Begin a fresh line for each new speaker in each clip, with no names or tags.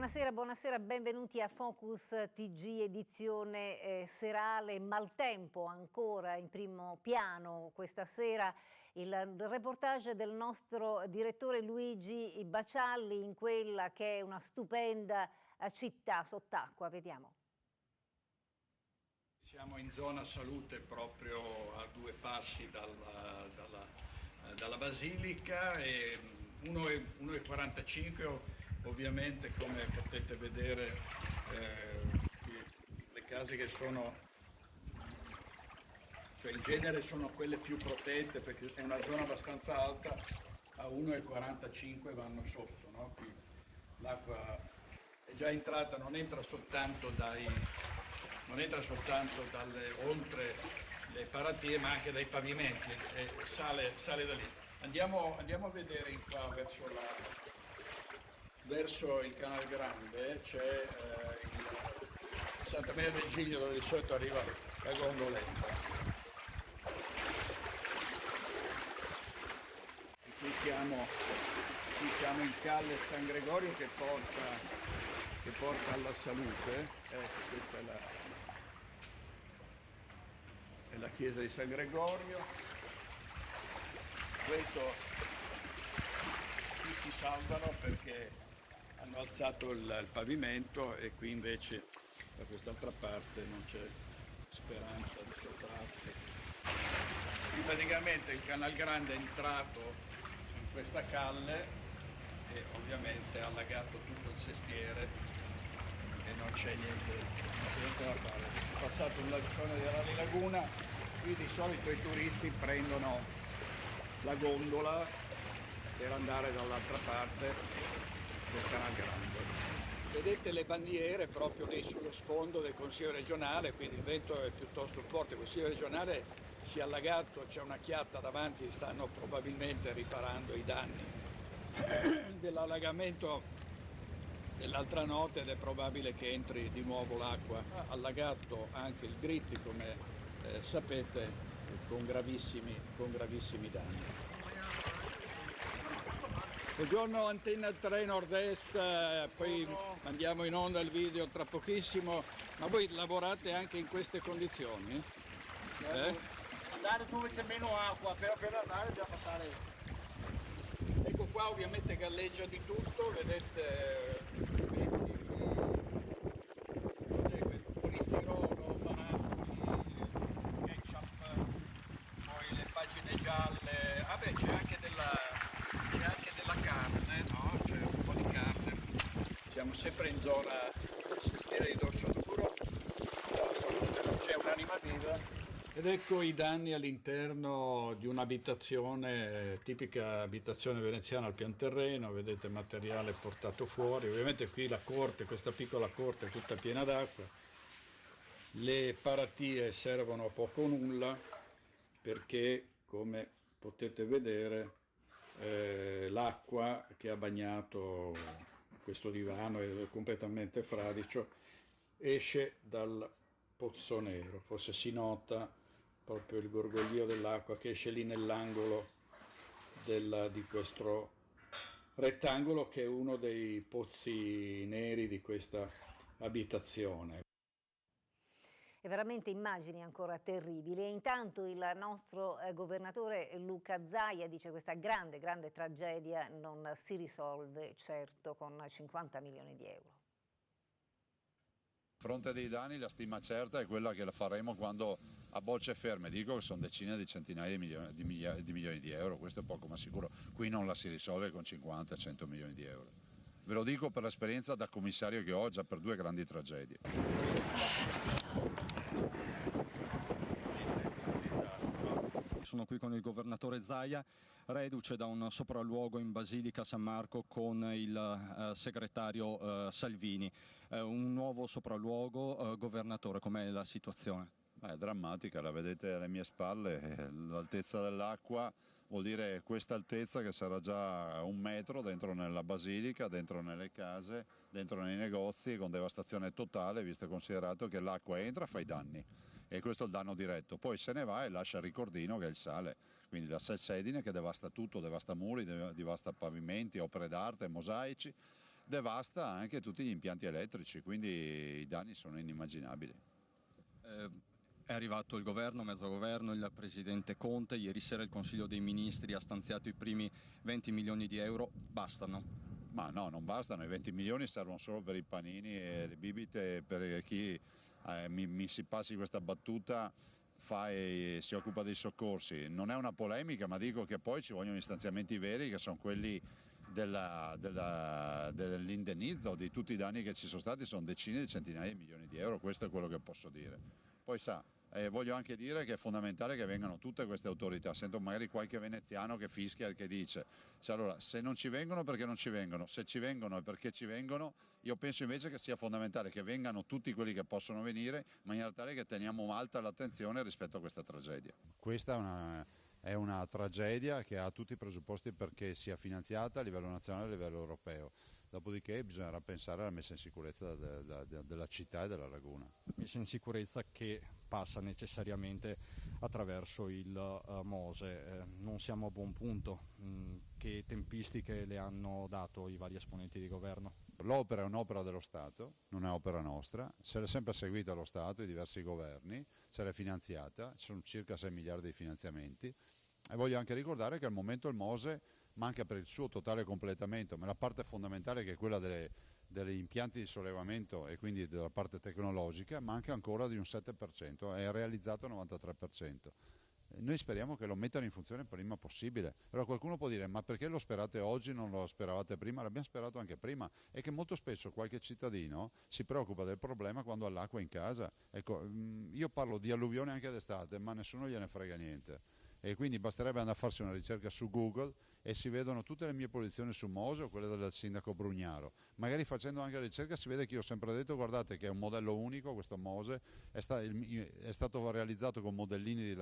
Buonasera, benvenuti a Focus TG edizione serale. Maltempo ancora in primo piano questa sera, il reportage del nostro direttore Luigi Bacialli in quella che è una stupenda città sott'acqua, vediamo.
Siamo in zona salute proprio a 2 passi dalla Basilica e 1,45 ovviamente, come potete vedere le case che sono, cioè in genere sono quelle più protette perché è una zona abbastanza alta, a 1,45 vanno sotto, no? Qui l'acqua è già entrata, non entra soltanto dalle oltre le paratie ma anche dai pavimenti e sale da lì. Andiamo a vedere in qua verso il Canal Grande, c'è il Santa Maria del Giglio dove di solito arriva la gondoletta. E qui siamo in Calle San Gregorio che porta alla salute. Questa è la chiesa di San Gregorio. Qui si salvano perché hanno alzato il pavimento e qui invece da quest'altra parte non c'è speranza di sottrarsi. Qui praticamente il Canal Grande è entrato in questa calle e ovviamente ha allagato tutto il sestiere e non c'è niente da fare. È passato una zona della laguna, qui di solito i turisti prendono la gondola per andare dall'altra parte del Canal Grande. Vedete le bandiere proprio lì sullo sfondo del Consiglio regionale, quindi il vento è piuttosto forte, il Consiglio regionale si è allagato, c'è una chiatta davanti, stanno probabilmente riparando i danni dell'allagamento dell'altra notte ed è probabile che entri di nuovo l'acqua. Ha allagato anche il Gritti, come sapete, con gravissimi danni. Buongiorno Antenna 3 Nord-Est, poi mandiamo in onda il video tra pochissimo, ma voi lavorate anche in queste condizioni?
Andare dove c'è meno acqua, però per andare bisogna passare.
Ecco qua ovviamente galleggia di tutto, vedete polistirolo, barattoli, ketchup, poi le pagine gialle, c'è anche della carne, no? C'è un po' di carne. Siamo sempre in zona sestiere di Dorsoduro, non c'è un'anima viva. Ed ecco i danni all'interno di un'abitazione, tipica abitazione veneziana al pian terreno, vedete materiale portato fuori, ovviamente qui la corte, questa piccola corte è tutta piena d'acqua, le paratie servono a poco o nulla perché, come potete vedere, l'acqua che ha bagnato questo divano è completamente fradicio, esce dal pozzo nero, forse si nota proprio il gorgoglio dell'acqua che esce lì nell'angolo di questo rettangolo che è uno dei pozzi neri di questa abitazione.
E veramente immagini ancora terribili. E intanto il nostro governatore Luca Zaia dice che questa grande tragedia non si risolve certo con 50 milioni di euro.
A fronte dei danni la stima certa è quella che la faremo quando a bocce ferme, dico che sono decine di centinaia di milioni di euro, questo è poco ma sicuro, qui non la si risolve con 50-100 milioni di euro. Ve lo dico per l'esperienza da commissario che ho già per 2 grandi tragedie.
Sono qui con il governatore Zaia, reduce da un sopralluogo in Basilica San Marco con il segretario Salvini. Un nuovo sopralluogo, governatore, com'è la situazione?
È drammatica, la vedete alle mie spalle, l'altezza dell'acqua vuol dire questa altezza che sarà già 1 metro dentro nella basilica, dentro nelle case, dentro nei negozi, con devastazione totale, visto e considerato che l'acqua entra e fa i danni. E questo è il danno diretto, poi se ne va e lascia il ricordino che è il sale, quindi la salsedine che devasta tutto, devasta muri, devasta pavimenti, opere d'arte, mosaici, devasta anche tutti gli impianti elettrici, quindi i danni sono inimmaginabili.
È arrivato il governo, mezzo governo, il presidente Conte, ieri sera il Consiglio dei Ministri ha stanziato i primi 20 milioni di euro, bastano?
Ma no, non bastano, i 20 milioni servono solo per i panini e le bibite, per chi mi si passi questa battuta fa e si occupa dei soccorsi. Non è una polemica, ma dico che poi ci vogliono gli stanziamenti veri, che sono quelli dell'indennizzo di tutti i danni che ci sono stati, sono decine di centinaia di milioni di euro, questo è quello che posso dire. Poi sa, voglio anche dire che è fondamentale che vengano tutte queste autorità. Sento magari qualche veneziano che fischia e che dice allora, se non ci vengono perché non ci vengono, se ci vengono e perché ci vengono. Io penso invece che sia fondamentale che vengano tutti quelli che possono venire, in maniera tale che teniamo alta l'attenzione rispetto a questa tragedia. Questa è una tragedia che ha tutti i presupposti perché sia finanziata a livello nazionale e a livello europeo. Dopodiché bisognerà pensare alla messa in sicurezza della città e della laguna.
Messa in sicurezza che passa necessariamente attraverso il Mose. Non siamo a buon punto. Che tempistiche le hanno dato i vari esponenti di governo?
L'opera è un'opera dello Stato, non è opera nostra, se l'è sempre seguita lo Stato, i diversi governi, se l'è finanziata, ci sono circa 6 miliardi di finanziamenti e voglio anche ricordare che al momento il Mose manca per il suo totale completamento, ma la parte fondamentale che è quella degli impianti di sollevamento e quindi della parte tecnologica manca ancora di un 7%, è realizzato al 93%. Noi speriamo che lo mettano in funzione il prima possibile. Allora qualcuno può dire ma perché lo sperate oggi, non lo speravate prima? L'abbiamo sperato anche prima. È che molto spesso qualche cittadino si preoccupa del problema quando ha l'acqua in casa. Ecco, io parlo di alluvione anche d'estate, ma nessuno gliene frega niente. E quindi basterebbe andare a farsi una ricerca su Google e si vedono tutte le mie posizioni su Mose o quelle del sindaco Brugnaro. Magari facendo anche la ricerca si vede che io ho sempre detto guardate che è un modello unico, questo Mose è stato realizzato con modellini di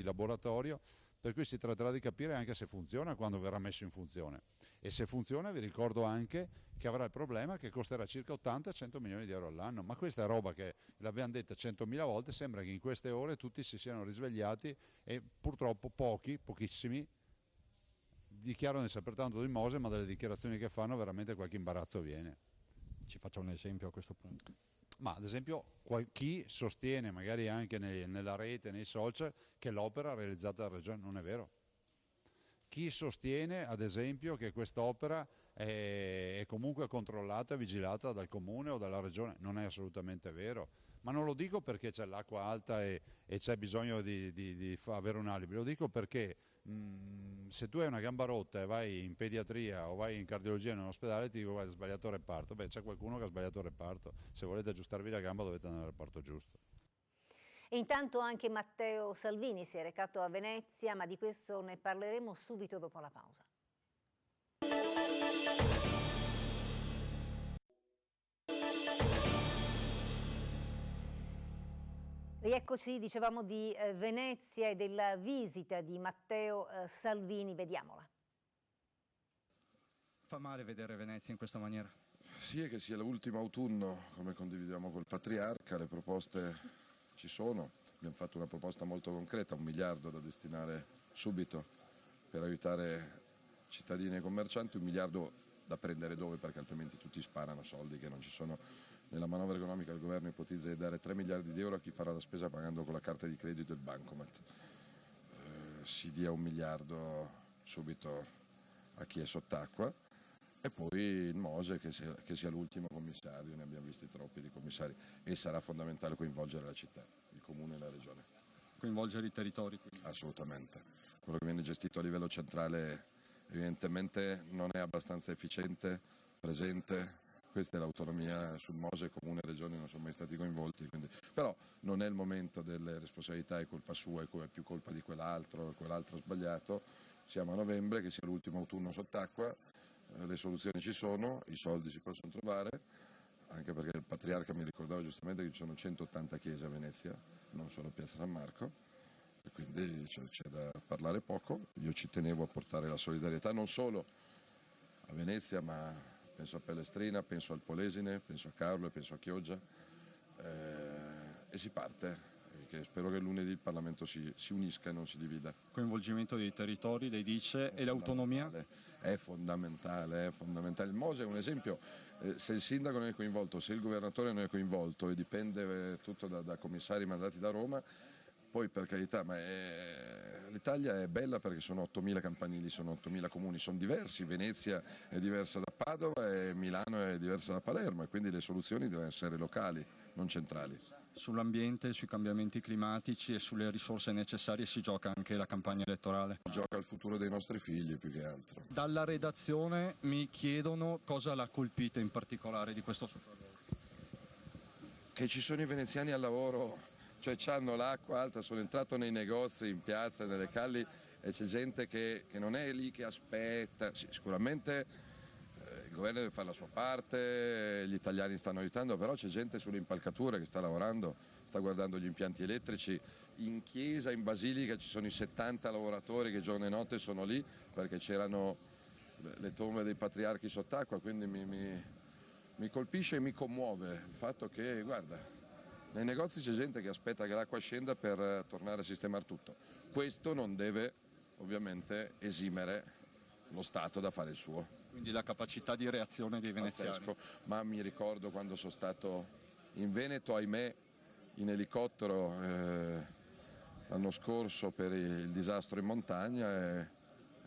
laboratorio, per cui si tratterà di capire anche se funziona quando verrà messo in funzione. E se funziona vi ricordo anche che avrà il problema che costerà circa 80-100 milioni di euro all'anno, ma questa è roba che l'abbiamo detta 100.000 volte, sembra che in queste ore tutti si siano risvegliati e purtroppo pochissimi dichiarano di saper tanto di Mose, ma dalle dichiarazioni che fanno veramente qualche imbarazzo viene.
Ci faccia un esempio a questo punto.
Ma ad esempio chi sostiene magari anche nella rete, nei social, che l'opera realizzata dalla regione non è vero. Chi sostiene ad esempio che quest'opera è comunque controllata e vigilata dal comune o dalla regione non è assolutamente vero. Ma non lo dico perché c'è l'acqua alta e c'è bisogno di avere un alibi, lo dico perché se tu hai una gamba rotta e vai in pediatria o vai in cardiologia in un ospedale ti dico guarda, hai sbagliato il reparto. Beh, c'è qualcuno che ha sbagliato il reparto, se volete aggiustarvi la gamba dovete andare al reparto giusto.
E intanto anche Matteo Salvini si è recato a Venezia, ma di questo ne parleremo subito dopo la pausa. Rieccoci, dicevamo di Venezia e della visita di Matteo Salvini, vediamola.
Fa male vedere Venezia in questa maniera?
Sì, è che sia l'ultimo autunno, come condividiamo col Patriarca, le proposte ci sono. Abbiamo fatto una proposta molto concreta, 1 miliardo da destinare subito per aiutare cittadini e commercianti, 1 miliardo da prendere dove perché altrimenti tutti sparano soldi che non ci sono. Nella manovra economica il governo ipotizza di dare 3 miliardi di euro a chi farà la spesa pagando con la carta di credito e il bancomat. Si dia 1 miliardo subito a chi è sott'acqua e poi il Mose che sia l'ultimo commissario, ne abbiamo visti troppi di commissari e sarà fondamentale coinvolgere la città, il comune e la regione.
Coinvolgere i territori? Quindi.
Assolutamente. Quello che viene gestito a livello centrale evidentemente non è abbastanza efficiente, presente. Questa è l'autonomia sul Mose, comune e regione non sono mai stati coinvolti, quindi. Però non è il momento delle responsabilità, è colpa sua, è più colpa di quell'altro ha sbagliato. Siamo a novembre, che sia l'ultimo autunno sott'acqua, le soluzioni ci sono, i soldi si possono trovare, anche perché il Patriarca mi ricordava giustamente che ci sono 180 chiese a Venezia, non solo a Piazza San Marco, e quindi c'è da parlare poco. Io ci tenevo a portare la solidarietà non solo a Venezia, ma penso a Pellestrina, penso al Polesine, penso a Carlo e penso a Chioggia, e si parte. che spero che lunedì il Parlamento si unisca e non si divida.
Coinvolgimento dei territori, lei dice, e l'autonomia?
È fondamentale, è fondamentale. Il Mose è un esempio, se il sindaco non è coinvolto, se il governatore non è coinvolto, e dipende tutto da commissari mandati da Roma, poi per carità, ma l'Italia è bella perché sono 8.000 campanili, sono 8.000 comuni, sono diversi, Venezia è diversa da Padova e Milano è diversa da Palermo, e quindi le soluzioni devono essere locali, non centrali.
Sull'ambiente, sui cambiamenti climatici e sulle risorse necessarie si gioca anche la campagna elettorale.
Gioca il futuro dei nostri figli più che altro.
Dalla redazione mi chiedono cosa l'ha colpito in particolare di questo sopralluogo.
Che ci sono i veneziani al lavoro, cioè hanno l'acqua alta, sono entrato nei negozi, in piazza, nelle calli, e c'è gente che non è lì che aspetta. Sì, sicuramente il governo deve fare la sua parte, gli italiani stanno aiutando, però c'è gente sulle impalcature che sta lavorando, sta guardando gli impianti elettrici. In chiesa, in basilica ci sono i 70 lavoratori che giorno e notte sono lì perché c'erano le tombe dei patriarchi sott'acqua, quindi mi colpisce e mi commuove il fatto che, guarda, nei negozi c'è gente che aspetta che l'acqua scenda per tornare a sistemare tutto. Questo non deve ovviamente esimere lo Stato da fare il suo.
Quindi la capacità di reazione dei veneziani.
Pazzesco. Ma mi ricordo quando sono stato in Veneto, ahimè, in elicottero l'anno scorso per il disastro in montagna,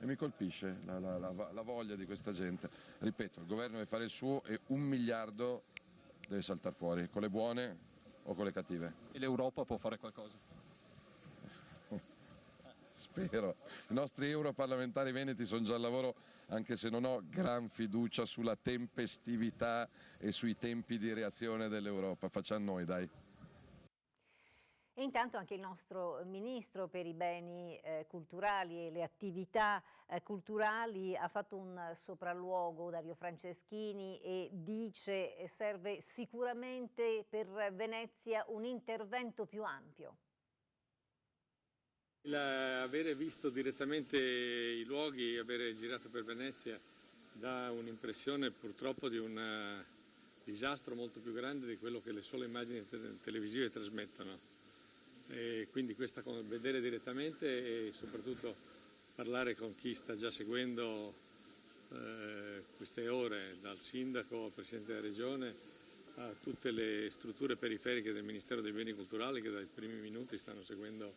e mi colpisce la voglia di questa gente. Ripeto, il governo deve fare il suo e 1 miliardo deve saltare fuori, con le buone o con le cattive.
E l'Europa può fare qualcosa?
Spero. I nostri europarlamentari veneti sono già al lavoro, anche se non ho gran fiducia sulla tempestività e sui tempi di reazione dell'Europa. Facciamo noi, dai.
E intanto anche il nostro Ministro per i beni culturali e le attività culturali ha fatto un sopralluogo, Dario Franceschini, e dice serve sicuramente per Venezia un intervento più ampio.
Avere visto direttamente i luoghi, avere girato per Venezia, dà un'impressione purtroppo di un disastro molto più grande di quello che le sole immagini televisive trasmettono. E quindi vedere direttamente e soprattutto parlare con chi sta già seguendo queste ore, dal sindaco al presidente della regione a tutte le strutture periferiche del Ministero dei Beni Culturali che dai primi minuti stanno seguendo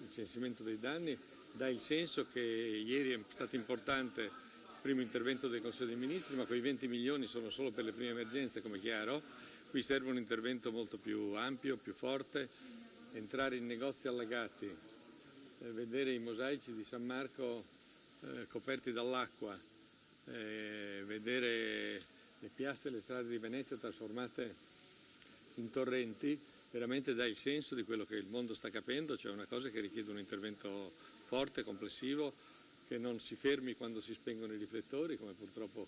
il censimento dei danni, dà il senso che ieri è stato importante il primo intervento del Consiglio dei Ministri, ma quei 20 milioni sono solo per le prime emergenze, come chiaro. Qui serve un intervento molto più ampio, più forte, entrare in negozi allagati, vedere i mosaici di San Marco coperti dall'acqua, vedere le piazze e le strade di Venezia trasformate in torrenti, veramente dà il senso di quello che il mondo sta capendo, cioè una cosa che richiede un intervento forte, complessivo, che non si fermi quando si spengono i riflettori, come purtroppo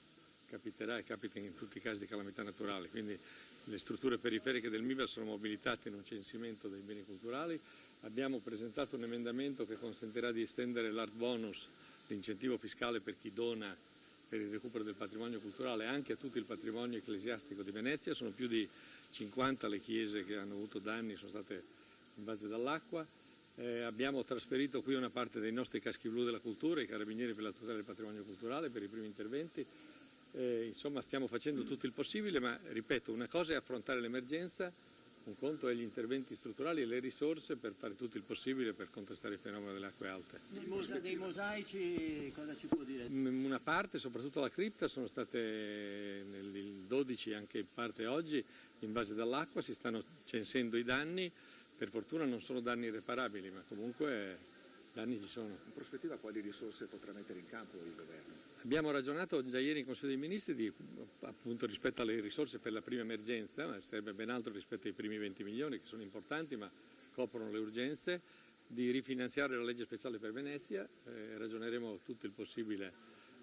capiterà e capita in tutti i casi di calamità naturali. Quindi le strutture periferiche del MIBA sono mobilitate in un censimento dei beni culturali. Abbiamo presentato un emendamento che consentirà di estendere l'art bonus, l'incentivo fiscale per chi dona per il recupero del patrimonio culturale, anche a tutto il patrimonio ecclesiastico di Venezia. Sono più di 50 le chiese che hanno avuto danni, sono state invase dall'acqua. Abbiamo trasferito qui una parte dei nostri caschi blu della cultura, i carabinieri per la tutela del patrimonio culturale, per i primi interventi. Insomma, stiamo facendo tutto il possibile, ma ripeto, una cosa è affrontare l'emergenza, un conto è gli interventi strutturali e le risorse per fare tutto il possibile per contrastare il fenomeno delle acque alte.
Dei mosaici cosa ci può dire?
Una parte, soprattutto la cripta, sono state nel 12, anche in parte oggi, invase dall'acqua, si stanno censendo i danni, per fortuna non sono danni irreparabili, ma comunque danni ci sono.
In prospettiva quali risorse potrà mettere in campo il governo?
Abbiamo ragionato già ieri in Consiglio dei Ministri appunto rispetto alle risorse per la prima emergenza, ma sarebbe ben altro rispetto ai primi 20 milioni che sono importanti ma coprono le urgenze, di rifinanziare la legge speciale per Venezia. Ragioneremo tutto il possibile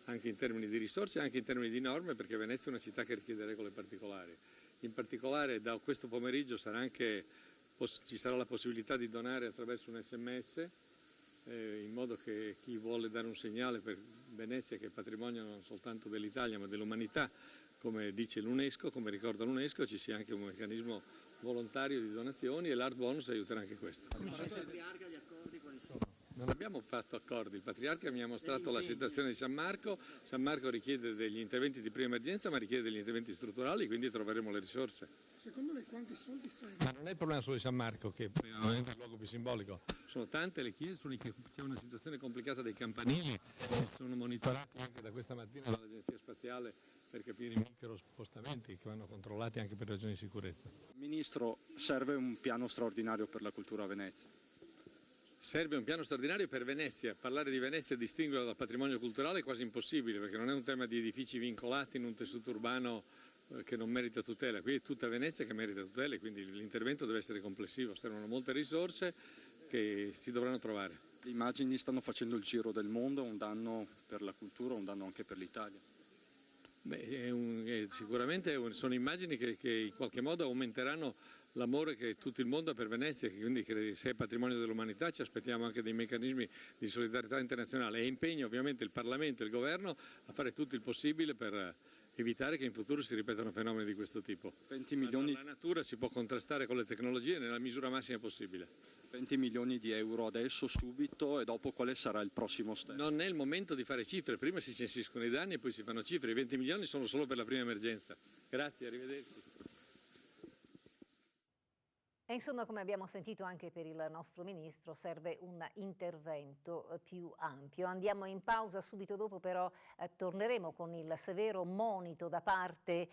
anche in termini di risorse e anche in termini di norme, perché Venezia è una città che richiede regole particolari. In particolare da questo pomeriggio ci sarà la possibilità di donare attraverso un SMS, in modo che chi vuole dare un segnale per Venezia, che è patrimonio non soltanto dell'Italia ma dell'umanità, come dice l'UNESCO, come ricorda l'UNESCO, ci sia anche un meccanismo volontario di donazioni e l'Art Bonus aiuterà anche questo.
Come il patriarca, gli accordi quali sono?
Non abbiamo fatto accordi, il Patriarca mi ha mostrato la situazione di San Marco richiede degli interventi di prima emergenza ma richiede degli interventi strutturali, quindi troveremo le risorse.
Secondo lei quanti soldi servono?
Ma non è il problema solo di San Marco, che è il luogo più simbolico, sono tante le chiese, c'è una situazione complicata dei campanili, che sono monitorati anche da questa mattina dall'Agenzia Spaziale per capire i micro spostamenti che vanno controllati anche per ragioni di sicurezza.
Ministro, serve un piano straordinario per la cultura a Venezia?
Serve un piano straordinario per Venezia. Parlare di Venezia e distinguerla dal patrimonio culturale è quasi impossibile, perché non è un tema di edifici vincolati in un tessuto urbano che non merita tutela. Qui è tutta Venezia che merita tutela e quindi l'intervento deve essere complessivo. Servono molte risorse che si dovranno trovare.
Le immagini stanno facendo il giro del mondo, un danno per la cultura, un danno anche per l'Italia.
Sicuramente sono immagini che in qualche modo aumenteranno l'amore che tutto il mondo ha per Venezia, quindi se è patrimonio dell'umanità ci aspettiamo anche dei meccanismi di solidarietà internazionale e impegno ovviamente il Parlamento e il Governo a fare tutto il possibile per evitare che in futuro si ripetano fenomeni di questo tipo.
20 milioni...
La natura si può contrastare con le tecnologie nella misura massima possibile.
20 milioni di euro adesso, subito, e dopo quale sarà il prossimo step?
Non è il momento di fare cifre, prima si censiscono i danni e poi si fanno cifre, i 20 milioni sono solo per la prima emergenza. Grazie, arrivederci.
E insomma, come abbiamo sentito anche per il nostro Ministro, serve un intervento più ampio. Andiamo in pausa, subito dopo però torneremo con il severo monito da parte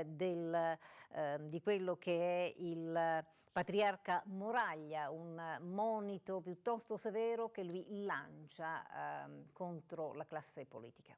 di quello che è il Patriarca Moraglia, un monito piuttosto severo che lui lancia contro la classe politica.